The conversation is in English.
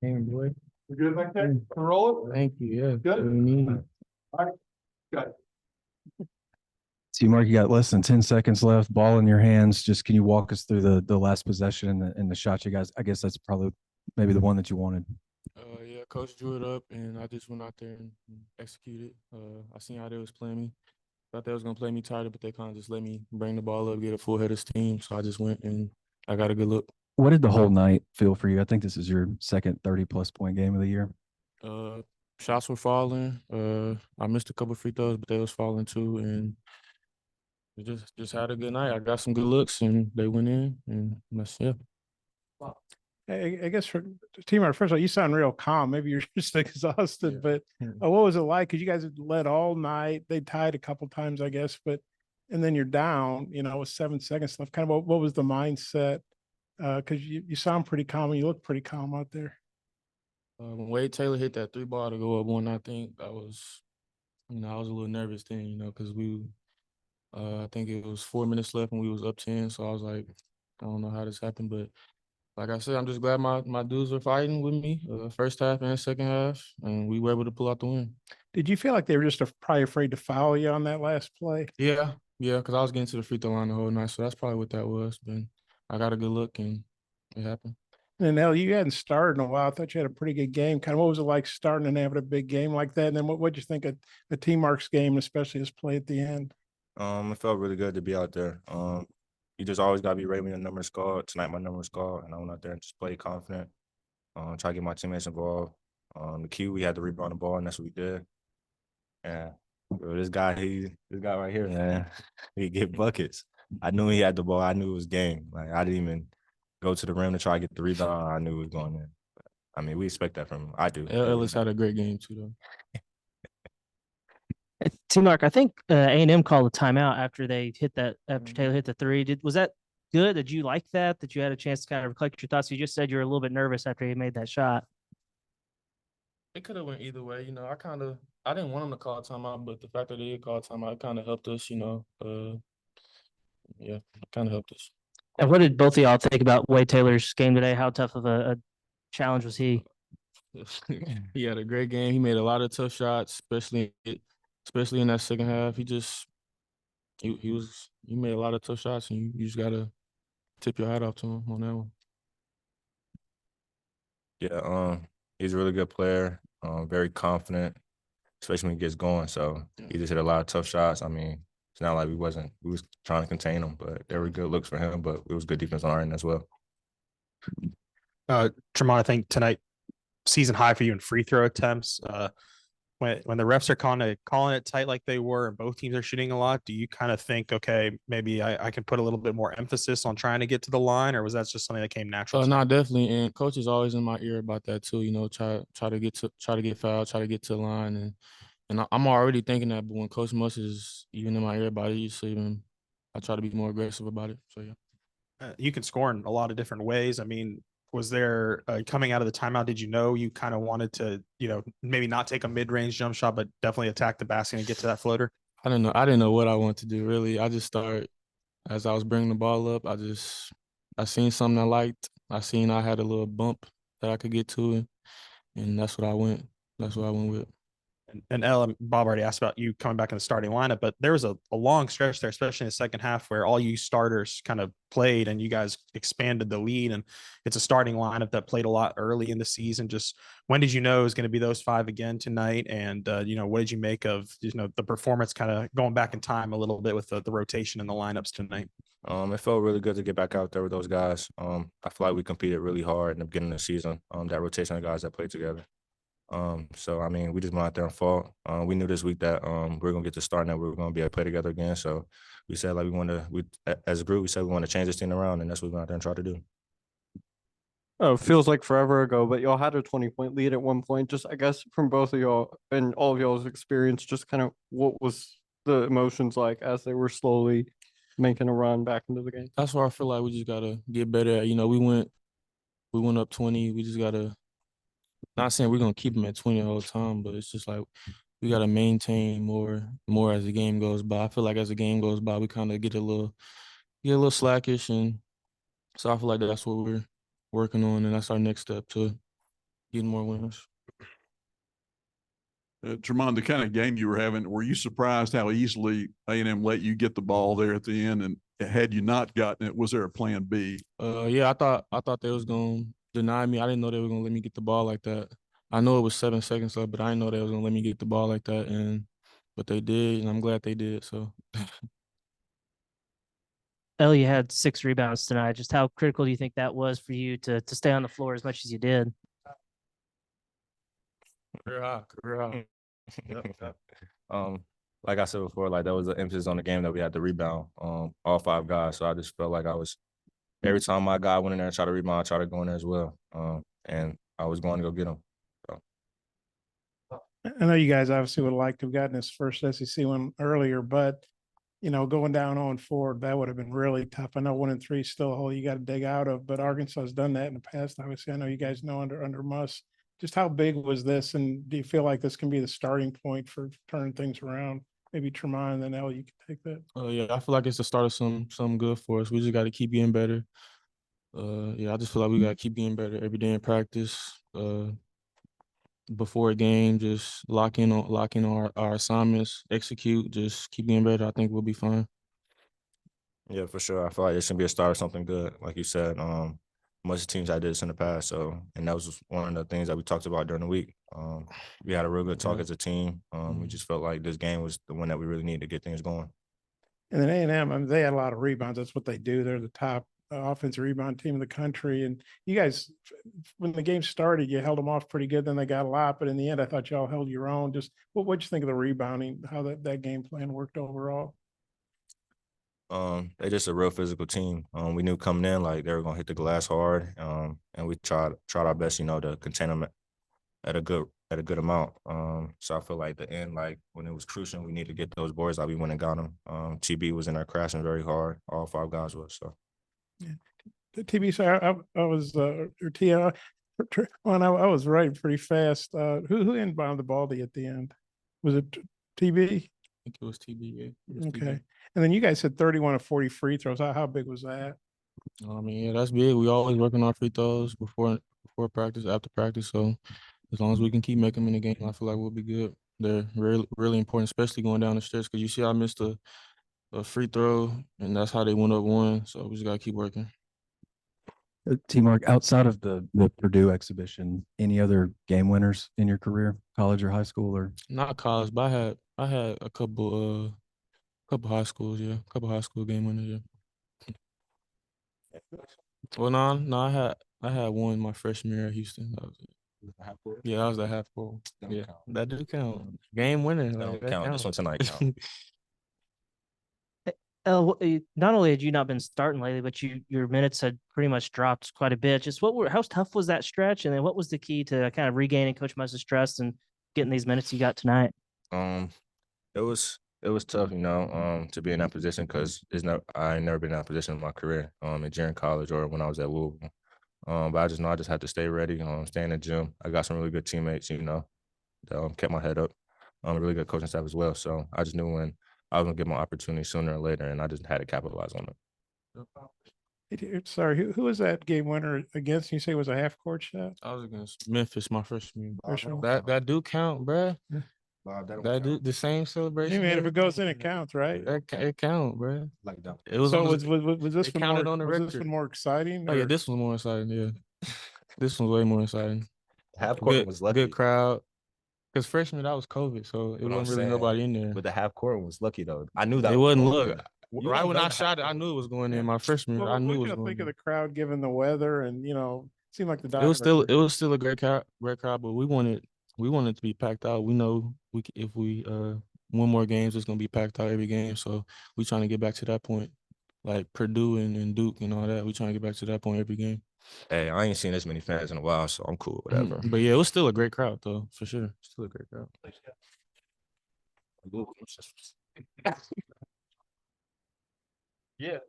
Hey, boy. We good back there? Can we roll it? Thank you. Yeah. Good? We need. All right. Good. See, Mark, you got less than 10 seconds left, ball in your hands. Just can you walk us through the last possession and the shot you guys? I guess that's probably maybe the one that you wanted. Yeah, coach drew it up, and I just went out there and executed. I seen how they was playing me. Thought they was gonna play me tighter, but they kind of just let me bring the ball up, get a full head of steam. So I just went and I got a good look. What did the whole night feel for you? I think this is your second 30-plus point game of the year. Shots were falling. I missed a couple free throws, but they was falling too, and we just had a good night. I got some good looks, and they went in, and that's it. I guess for team, first of all, you sound real calm. Maybe you're just exhausted, but what was it like? Because you guys had led all night. They tied a couple times, I guess, and then you're down, with 7 seconds left. Kind of what was the mindset? Because you sound pretty calm and you look pretty calm out there. When Wade Taylor hit that 3 ball to go up one, I think I was a little nervous then, because I think it was 4 minutes left and we was up 10. So I was like, I don't know how this happened, but like I said, I'm just glad my dudes were fighting with me, first half and second half, and we were able to pull out the win. Did you feel like they were just probably afraid to foul you on that last play? Yeah, because I was getting to the free throw line the whole night, so that's probably what that was. But I got a good look, and it happened. And Ellis, you hadn't started in a while. I thought you had a pretty good game. Kind of what was it like starting and having a big game like that? And then what'd you think of the Team Marks game, especially his play at the end? It felt really good to be out there. You just always gotta be ready when your number is called. Tonight my number was called, and I went out there and just played confident. Try to get my teammates involved. The key, we had to rebound the ball, and that's what we did. And this guy right here, man, he get buckets. I knew he had the ball. I knew it was game. Like I didn't even go to the rim to try to get the rebound. I knew it was going in. But, I mean, we expect that from him. I do. Ellis had a great game too, though. Team Mark, I think A&M called a timeout after Taylor hit the three. Was that good? Did you like that you had a chance to kind of collect your thoughts? You just said you were a little bit nervous after he made that shot. It could have went either way. I didn't want him to call a timeout, but the fact that he did call a timeout kind of helped us. It kind of helped us. And what did both of y'all think about Wade Taylor's game today? How tough of a challenge was he? He had a great game. He made a lot of tough shots, especially in that second half. He made a lot of tough shots, and you just gotta tip your hat off to him on that one. Yeah, he's a really good player. Very confident, especially when he gets going. So he just hit a lot of tough shots. I mean, it's not like we was trying to contain him, but there were good looks for him. But it was good defense on our end as well. Tramon, I think tonight season high for you in free throw attempts. When the refs are calling it tight like they were and both teams are shooting a lot, do you kind of think, okay, maybe I can put a little bit more emphasis on trying to get to the line, or was that just something that came natural? No, definitely. And coach is always in my ear about that too. Try to get fouled, try to get to the line, and I'm already thinking that. But when Coach Muss is even in my ear about it, I try to be more aggressive about it. So yeah. You can score in a lot of different ways. I mean, was there coming out of the timeout? Did you know you kind of wanted to, maybe not take a mid-range jump shot, but definitely attack the basket and get to that floater? I didn't know what I wanted to do really. I just started as I was bringing the ball up. I seen something I liked. I had a little bump that I could get to, and that's what I went with. And Ella, Bob already asked about you coming back in the starting lineup, but there was a long stretch there, especially in the second half, where all you starters kind of played and you guys expanded the lead. And it's a starting lineup that played a lot early in the season. Just when did you know it was going to be those five again tonight? And, what did you make of, the performance kind of going back in time a little bit with the rotation in the lineups tonight? It felt really good to get back out there with those guys. I feel like we competed really hard in the beginning of the season, that rotation of guys that played together. So, I mean, we just went out there and fought. We knew this week that we were going to get to start and that we were going to be able to play together again. So we said, like, as a group, we said we want to change this team around, and that's what we went out there and tried to do. Oh, feels like forever ago, but y'all had a 20-point lead at one point. Just, I guess, from both of y'all and all of y'all's experience, just kind of what was the emotions like as they were slowly making a run back into the game? That's where I feel like we just got to get better at. We went up 20. We just got to, not saying we're going to keep them at 20 the whole time, but it's just like we got to maintain more as the game goes by. I feel like as the game goes by, we kind of get a little slackish, and so I feel like that's what we're working on, and that's our next step to getting more winners. Tramon, the kind of game you were having, were you surprised how easily A&M let you get the ball there at the end? And had you not gotten it, was there a plan B? Yeah, I thought they was gonna deny me. I didn't know they were gonna let me get the ball like that. I know it was 7 seconds left, but I didn't know they was gonna let me get the ball like that. But they did, and I'm glad they did. So El, you had 6 rebounds tonight. Just how critical do you think that was for you to stay on the floor as much as you did? career high, career high. Like I said before, like that was the emphasis on the game that we had to rebound. All 5 guys. So I just felt like I was every time my guy went in there and tried to rebound, I tried to go in there as well. And I was going to go get him. I know you guys obviously would have liked to have gotten this first SEC one earlier, but going down on 4, that would have been really tough. I know 1-3 is still a hole you got to dig out of, but Arkansas has done that in the past. Obviously, I know you guys know under Muss. Just how big was this, and do you feel like this can be the starting point for turning things around? Maybe Tramon and then El, you can take that. Yeah, I feel like it's the start of something good for us. We just got to keep getting better. Yeah, I just feel like we got to keep getting better every day in practice. Before a game, just lock in on our assignments, execute, just keep getting better. I think we'll be fine. Yeah, for sure. I feel like this should be a start of something good. Like you said, most teams I did this in the past. So, and that was one of the things that we talked about during the week. We had a real good talk as a team. We just felt like this game was the one that we really needed to get things going. And then A&M, I mean, they had a lot of rebounds. That's what they do. They're the top offensive rebound team in the country. And you guys, when the game started, you held them off pretty good. Then they got a lot, but in the end, I thought y'all held your own. Just what'd you think of the rebounding? How that game plan worked overall? They're just a real physical team. We knew coming in like they were gonna hit the glass hard. And we tried our best, to contain them at a good amount. So I feel like the end, like when it was crucial, we needed to get those boards, like we went and got them. TB was in there crashing very hard. All 5 guys was. So yeah. TB, so I was or Tia, when I was right pretty fast. Who inbounded the ball at the end? Was it TB? I think it was TB. Yeah. Was Okay. TB. And then you guys had 31 of 40 free throws. How big was that? I mean, yeah, that's big. We always work on our free throws before practice, after practice. So as long as we can keep making them in the game, I feel like we'll be good. They're really, really important, especially going down the stretch. Because you see, I missed a free throw, and that's how they went up 1. So we just gotta keep working. Teamwork outside of the Purdue exhibition, any other game winners in your career, college or high school, or Not college, but I had a couple high schools, yeah, a couple high school game winners, yeah. Well, no, I had one my freshman year at Houston. That was it. Yeah, I was the half court. Yeah, that do count. Game winner, that like, don't count. This one tonight count. Not only had you not been starting lately, but your minutes had pretty much dropped quite a bit. Just how tough was that stretch? And then what was the key to kind of regaining Coach Muss's trust and getting these minutes you got tonight? It was tough, to be in that position because I ain't never been in that position in my career, during college or when I was at Louisville. But I just know I just had to stay ready, stay in the gym. I got some really good teammates, that kept my head up. A really good coaching staff as well. So I just knew when I was gonna get my opportunity sooner or later, and I just had to capitalize on it. Sorry, who was that game winner against? You say it was a half court shot? I was against Memphis my freshman year. Freshman. That do count, bruh. That do the same Hey celebration. man, if it goes in, it counts, right? It count, bruh. Like that. It was So on was the, this it one counted more? on the Was this record. one more exciting? Oh yeah, or- this one's more exciting. Yeah, this one's way more exciting. Half court Good, was lucky. good crowd. Because freshman, that was COVID, so it What I'm wasn't really saying, nobody in there. But the half court was lucky though. I knew that It was wasn't going look. in. Right when know I the shot it, half I knew it was going Yeah. in. My freshman year, Well, I knew it what was y'all going think of in. the crowd given the weather and seemed like the It was Dodgers still a great crowd, but we wanted it to be packed out. We know if we win more games, it's gonna be packed out every game. So we trying to get back to that point, like Purdue and Duke and all that. We trying to get back to that point every game. Hey, I ain't seen this many fans in a while, so I'm cool, whatever. But yeah, it was still a great crowd though, for sure. Still a great crowd. Yeah.